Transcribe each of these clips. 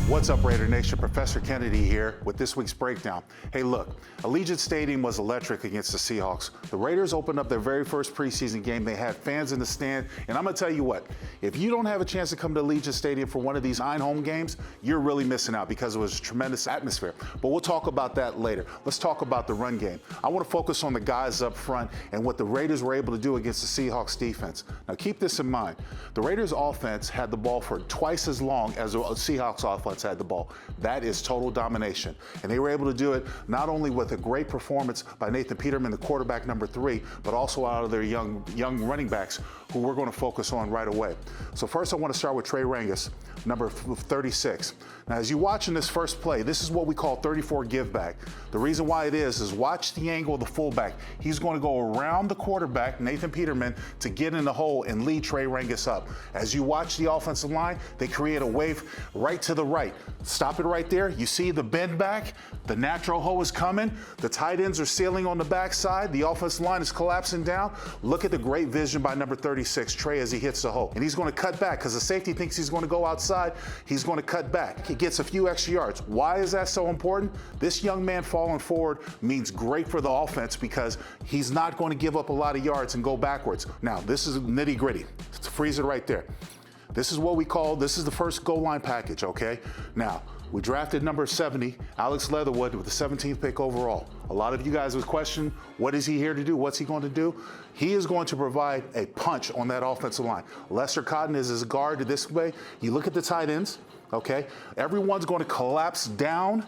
What's up, Raider Nation? Professor Kennedy here with this week's breakdown. Hey, look, Allegiant Stadium was electric against the Seahawks. The Raiders opened up their very first preseason game. They had fans in the stand, and I'm going to tell you what, if you don't have a chance to come to Allegiant Stadium for one of these 9 home games, you're really missing out because it was a tremendous atmosphere. But we'll talk about that later. Let's talk about the run game. I want to focus on the guys up front and what the Raiders were able to do against the Seahawks defense. Now, keep this in mind. The Raiders offense had the ball for twice as long as the Seahawks offense had the ball. That is total domination. And they were able to do it not only with a great performance by Nathan Peterman, the quarterback number 3, but also out of their young running backs who we're going to focus on right away. So first I want to start with Trey Rangus, number 36. Now, as you watch in this first play, this is what we call 34 give back. The reason why it is watch the angle of the fullback. He's going to go around the quarterback, Nathan Peterman, to get in the hole and lead Trey Rangus up. As you watch the offensive line, they create a wave right to the right. Stop it right there. You see the bend back. The natural hole is coming. The tight ends are sealing on the backside. The offensive line is collapsing down. Look at the great vision by number 36, Trey, as he hits the hole. And he's going to cut back because the safety thinks he's going to go outside. He's going to cut back. He gets a few extra yards. Why is that so important? This young man falling forward means great for the offense because he's not going to give up a lot of yards and go backwards. Now, this is nitty gritty. Let's freeze it right there. This is what we call, this is the first goal line package, okay? Now, we drafted number 70, Alex Leatherwood, with the 17th pick overall. A lot of you guys would question, what is he here to do? What's he going to do? He is going to provide a punch on that offensive line. Lester Cotton is his guard this way. You look at the tight ends, okay? Everyone's going to collapse down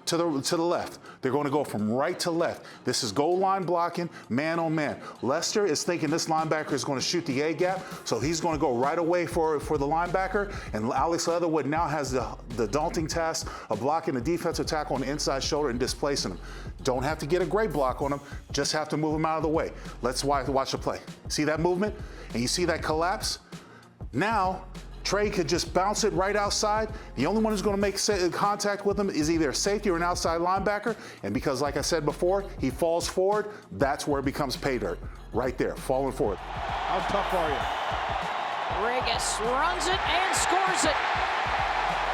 to the left. They're going to go from right to left. This is goal line blocking, man on man. Lester is thinking this linebacker is going to shoot the A gap, so he's going to go right away for the linebacker, and Alex Leatherwood now has the daunting task of blocking the defensive tackle on the inside shoulder and displacing him. Don't have to get a great block on him, just have to move him out of the way. Let's watch the play. See that movement? And you see that collapse? Now, Trey could just bounce it right outside. The only one who's going to make contact with him is either a safety or an outside linebacker. And because, like I said before, he falls forward, that's where it becomes pay dirt. Right there, falling forward. How tough are you? Rangus runs it and scores it.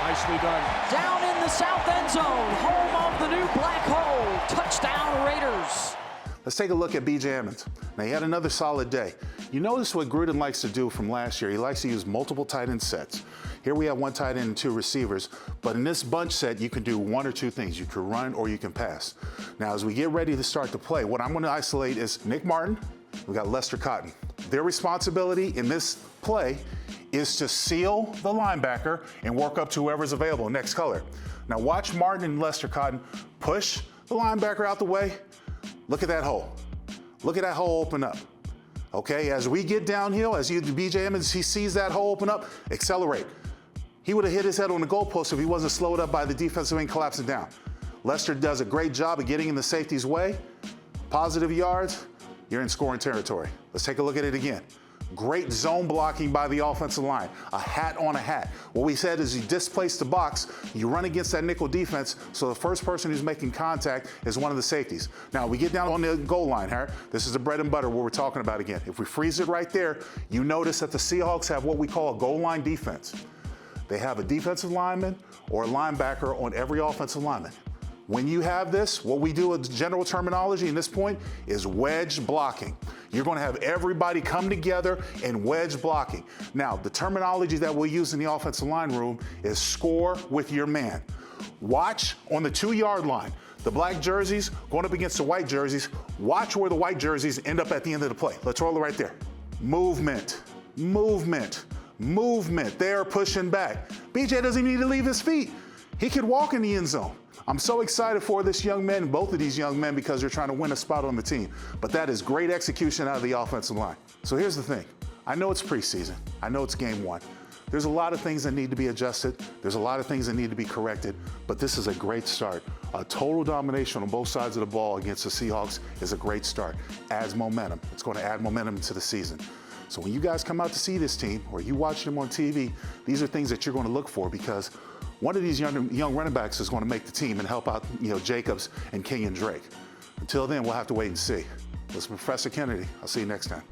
Nicely done. Down in the south end zone, home of the new black hole. Touchdown Raiders. Let's take a look at B.J. Emmons. Now, he had another solid day. You notice what Gruden likes to do from last year. He likes to use multiple tight end sets. Here we have 1 tight end and 2 receivers, but in this bunch set, you can do 1 or 2 things. You can run or you can pass. Now, as we get ready to start the play, what I'm going to isolate is Nick Martin. We got Lester Cotton. Their responsibility in this play is to seal the linebacker and work up to whoever's available. Next color. Now, watch Martin and Lester Cotton push the linebacker out the way. Look at that hole. Look at that hole open up. Okay, as we get downhill, as B.J. Emmons, he sees that hole open up, accelerate. He would have hit his head on the goalpost if he wasn't slowed up by the defensive end collapsing down. Lester does a great job of getting in the safety's way. Positive yards, you're in scoring territory. Let's take a look at it again. Great zone blocking by the offensive line. A hat on a hat. What we said is you displace the box, you run against that nickel defense, so the first person who's making contact is one of the safeties. Now, we get down on the goal line here. This is the bread and butter, what we're talking about again. If we freeze it right there, you notice that the Seahawks have what we call a goal line defense. They have a defensive lineman or a linebacker on every offensive lineman. When you have this, what we do with general terminology in this point is wedge blocking. You're going to have everybody come together and wedge blocking. Now, the terminology that we'll use in the offensive line room is score with your man. Watch on the 2-yard line. The black jerseys going up against the white jerseys. Watch where the white jerseys end up at the end of the play. Let's roll it right there. Movement, movement, movement. They're pushing back. BJ doesn't need to leave his feet. He could walk in the end zone. I'm so excited for this young man, both of these young men, because they're trying to win a spot on the team. But that is great execution out of the offensive line. So here's the thing. I know it's preseason. I know it's game 1. There's a lot of things that need to be adjusted. There's a lot of things that need to be corrected. But this is a great start. A total domination on both sides of the ball against the Seahawks is a great start. Adds momentum. It's going to add momentum to the season. So when you guys come out to see this team or you watch them on TV, these are things that you're going to look for because one of these young running backs is going to make the team and help out, Jacobs and King and Drake. Until then, we'll have to wait and see. This is Professor Kennedy. I'll see you next time.